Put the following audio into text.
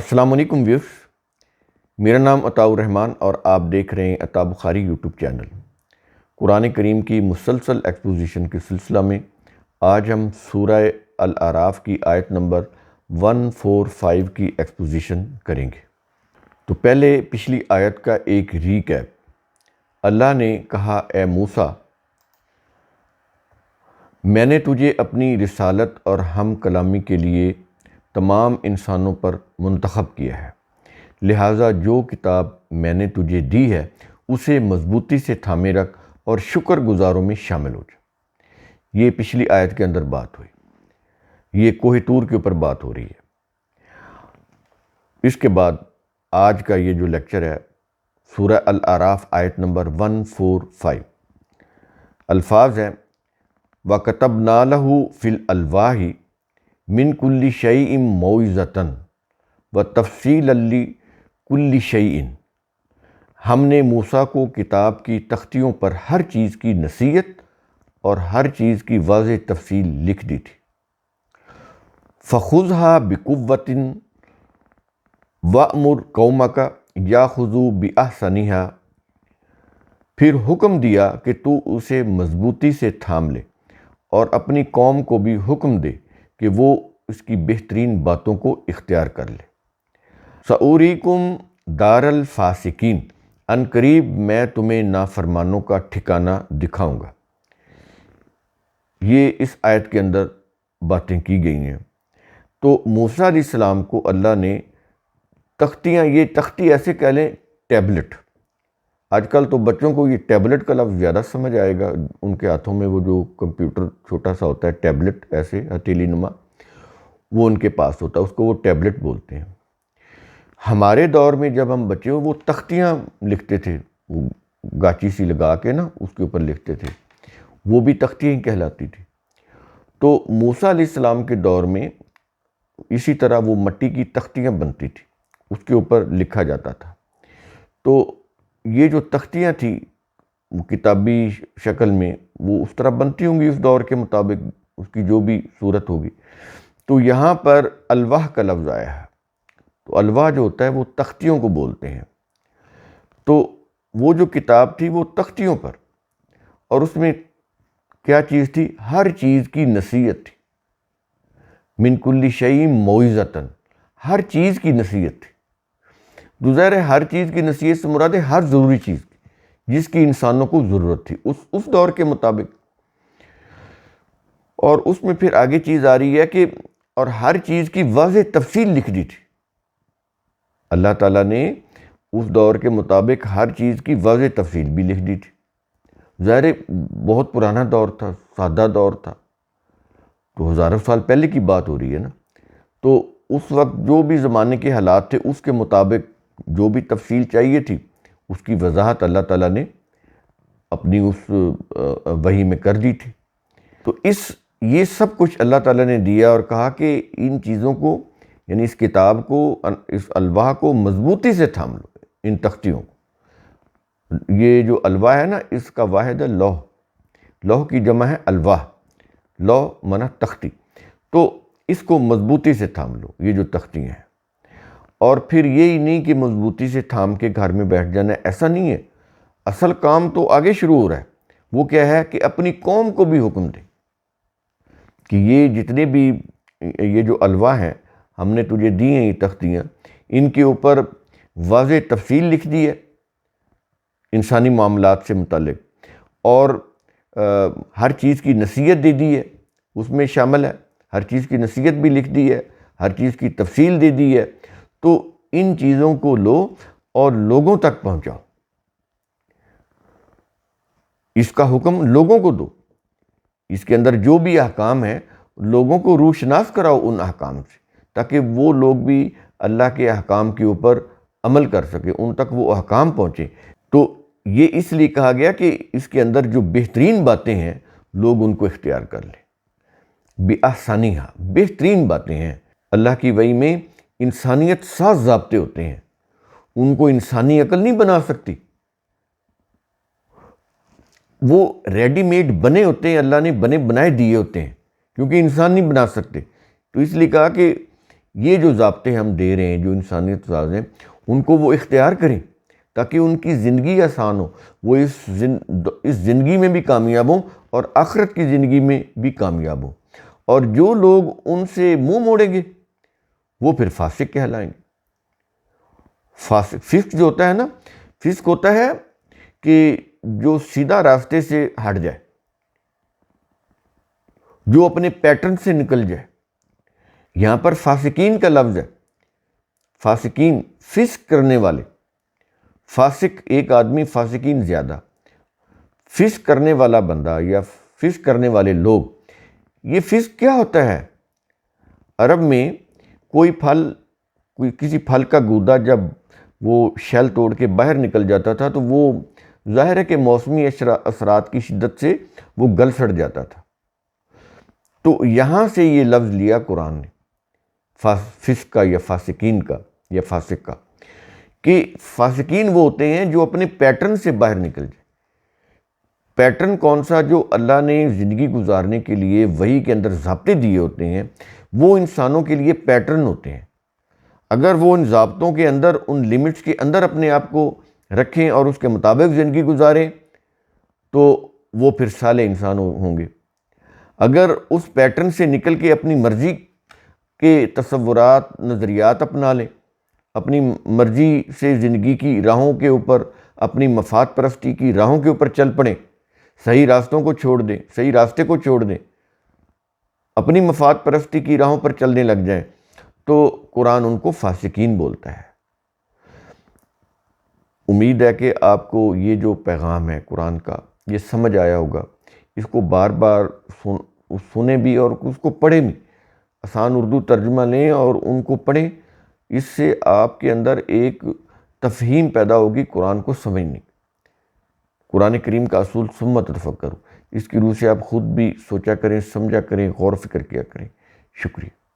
السلام علیکم ویورز، میرا نام عطاء الرحمن اور آپ دیکھ رہے ہیں عطاء بخاری یوٹیوب چینل۔ قرآن کریم کی مسلسل ایکسپوزیشن کے سلسلہ میں آج ہم سورہ الاعراف کی آیت نمبر 145 کی ایکسپوزیشن کریں گے۔ تو پہلے پچھلی آیت کا ایک ریکیپ۔ اللہ نے کہا، اے موسیٰ، میں نے تجھے اپنی رسالت اور ہم کلامی کے لیے تمام انسانوں پر منتخب کیا ہے، لہٰذا جو کتاب میں نے تجھے دی ہے اسے مضبوطی سے تھامے رکھ اور شکر گزاروں میں شامل ہو جا۔ یہ پچھلی آیت کے اندر بات ہوئی، یہ کوہ طور کے اوپر بات ہو رہی ہے۔ اس کے بعد آج کا یہ جو لیکچر ہے سورہ الاعراف آیت نمبر 145، الفاظ ہیں وَكَتَبْنَا لَهُ فِي الْأَلْوَاحِ مِنْ كُلِّ شَيْءٍ مَوْعِظَةً وَتَفْصِيلًا لِكُلِّ شَيْءٍ۔ ہم نے موسیٰ کو کتاب کی تختیوں پر ہر چیز کی نصیحت اور ہر چیز کی واضح تفصیل لکھ دی تھی۔ فَخُذْهَا بِقُوَّةٍ وَأْمُرْ قَوْمَكَ يَأْخُذُوا بِأَحْسَنِهَا۔ پھر حکم دیا کہ تو اسے مضبوطی سے تھام لے اور اپنی قوم کو بھی حکم دے کہ وہ اس کی بہترین باتوں کو اختیار کر لے۔ سَأُرِيكُمْ دَارَ الْفَاسِقِينَ، ان قریب میں تمہیں نافرمانوں کا ٹھکانہ دکھاؤں گا۔ یہ اس آیت کے اندر باتیں کی گئی ہیں۔ تو موسیٰ علیہ السلام کو اللہ نے تختیاں، یہ تختی ایسے کہہ لیں ٹیبلٹ، آج کل تو بچوں کو یہ ٹیبلٹ کا لفظ زیادہ سمجھ آئے گا، ان کے ہاتھوں میں وہ جو کمپیوٹر چھوٹا سا ہوتا ہے ٹیبلٹ ایسے ہتھیلی نما، وہ ان کے پاس ہوتا ہے، اس کو وہ ٹیبلٹ بولتے ہیں۔ ہمارے دور میں جب ہم بچے وہ تختیاں لکھتے تھے، وہ گاچی سی لگا کے نا اس کے اوپر لکھتے تھے، وہ بھی تختیاں ہی کہلاتی تھی۔ تو موسیٰ علیہ السلام کے دور میں اسی طرح وہ مٹی کی تختیاں بنتی تھی، اس کے اوپر لکھا جاتا تھا۔ تو یہ جو تختیاں تھیں کتابی شکل میں، وہ اس طرح بنتی ہوں گی اس دور کے مطابق، اس کی جو بھی صورت ہوگی۔ تو یہاں پر الواح کا لفظ آیا ہے، تو الواح جو ہوتا ہے وہ تختیوں کو بولتے ہیں۔ تو وہ جو کتاب تھی وہ تختیوں پر، اور اس میں کیا چیز تھی؟ ہر چیز کی نصیحت تھی۔ من کل شیء موعظۃ، ہر چیز کی نصیحت تھی۔ تو ظاہر ہے ہر چیز کی نصیحت سے مراد ہے ہر ضروری چیز کی جس کی انسانوں کو ضرورت تھی اس دور کے مطابق۔ اور اس میں پھر آگے چیز آ رہی ہے کہ اور ہر چیز کی واضح تفصیل لکھ دی تھی۔ اللہ تعالیٰ نے اس دور کے مطابق ہر چیز کی واضح تفصیل بھی لکھ دی تھی۔ ظاہر بہت پرانا دور تھا، سادہ دور تھا، تو ہزاروں سال پہلے کی بات ہو رہی ہے نا۔ تو اس وقت جو بھی زمانے کے حالات تھے اس کے مطابق جو بھی تفصیل چاہیے تھی اس کی وضاحت اللہ تعالیٰ نے اپنی اس وحی میں کر دی تھی۔ تو یہ سب کچھ اللہ تعالیٰ نے دیا اور کہا کہ ان چیزوں کو، یعنی اس کتاب کو، اس الواح کو مضبوطی سے تھام لو، ان تختیوں کو۔ یہ جو الواح ہے نا، اس کا واحد ہے لوح، لوح کی جمع ہے الواح، لوح معنی تختی۔ تو اس کو مضبوطی سے تھام لو، یہ جو تختیاں ہیں۔ اور پھر یہی نہیں کہ مضبوطی سے تھام کے گھر میں بیٹھ جانا ہے، ایسا نہیں ہے، اصل کام تو آگے شروع ہو رہا ہے۔ وہ کیا ہے کہ اپنی قوم کو بھی حکم دے کہ یہ جتنے بھی یہ جو الواح ہیں ہم نے تجھے دی ہیں، یہ تختیاں، ان کے اوپر واضح تفصیل لکھ دی ہے انسانی معاملات سے متعلق، اور ہر چیز کی نصیحت دے دی ہے، اس میں شامل ہے، ہر چیز کی نصیحت بھی لکھ دی ہے، ہر چیز کی تفصیل دے دی ہے۔ تو ان چیزوں کو لو اور لوگوں تک پہنچاؤ، اس کا حکم لوگوں کو دو، اس کے اندر جو بھی احکام ہیں لوگوں کو روشناس کراؤ ان احکام سے، تاکہ وہ لوگ بھی اللہ کے احکام کے اوپر عمل کر سکیں، ان تک وہ احکام پہنچیں۔ تو یہ اس لیے کہا گیا کہ اس کے اندر جو بہترین باتیں ہیں لوگ ان کو اختیار کر لیں۔ بِأَحْسَنِهَا، بہترین باتیں ہیں۔ اللہ کی وحی میں انسانیت ساز ضابطے ہوتے ہیں، ان کو انسانی عقل نہیں بنا سکتی، وہ ریڈی میڈ بنے ہوتے ہیں، اللہ نے بنے بنائے دیے ہوتے ہیں، کیونکہ انسان نہیں بنا سکتے۔ تو اس لیے کہا کہ یہ جو ضابطے ہم دے رہے ہیں، جو انسانیت ساز ہیں، ان کو وہ اختیار کریں تاکہ ان کی زندگی آسان ہو، وہ اس زندگی میں بھی کامیاب ہوں اور آخرت کی زندگی میں بھی کامیاب ہوں۔ اور جو لوگ ان سے منہ موڑیں گے وہ پھر فاسق کہلائیں گے۔ فسق جو ہوتا ہے نا، فسق ہوتا ہے کہ جو سیدھا راستے سے ہٹ جائے، جو اپنے پیٹرن سے نکل جائے۔ یہاں پر فاسقین کا لفظ ہے، فاسقین فسق کرنے والے، فاسق ایک آدمی، فاسقین زیادہ، فسق کرنے والا بندہ یا فسق کرنے والے لوگ۔ یہ فسق کیا ہوتا ہے؟ عرب میں کسی پھل کا گودا جب وہ شیل توڑ کے باہر نکل جاتا تھا تو وہ ظاہر ہے کہ موسمی اثرات کی شدت سے وہ گل سڑ جاتا تھا۔ تو یہاں سے یہ لفظ لیا قرآن نے، فسق کا یا فاسقین کا یا فاسق کا، کہ فاسقین وہ ہوتے ہیں جو اپنے پیٹرن سے باہر نکل جائے۔ پیٹرن کون سا؟ جو اللہ نے زندگی گزارنے کے لیے وحی کے اندر ضابطے دیے ہوتے ہیں، وہ انسانوں کے لیے پیٹرن ہوتے ہیں۔ اگر وہ ان ضابطوں کے اندر، ان لیمٹس کے اندر اپنے آپ کو رکھیں اور اس کے مطابق زندگی گزاریں تو وہ پھر صالح انسان ہوں گے۔ اگر اس پیٹرن سے نکل کے اپنی مرضی کے تصورات، نظریات اپنا لیں، اپنی مرضی سے زندگی کی راہوں کے اوپر، اپنی مفاد پرستی کی راہوں کے اوپر چل پڑیں، صحیح راستوں کو چھوڑ دیں، صحیح راستے کو چھوڑ دیں، اپنی مفاد پرستی کی راہوں پر چلنے لگ جائیں، تو قرآن ان کو فاسقین بولتا ہے۔ امید ہے کہ آپ کو یہ جو پیغام ہے قرآن کا یہ سمجھ آیا ہوگا۔ اس کو بار بار سنیں بھی اور اس کو پڑھیں بھی، آسان اردو ترجمہ لیں اور ان کو پڑھیں۔ اس سے آپ کے اندر ایک تفہیم پیدا ہوگی قرآن کو سمجھنے۔ قرآن کریم کا اصول ثم تفکروا، اس کی روح سے آپ خود بھی سوچا کریں، سمجھا کریں، غور و فکر کیا کریں۔ شکریہ۔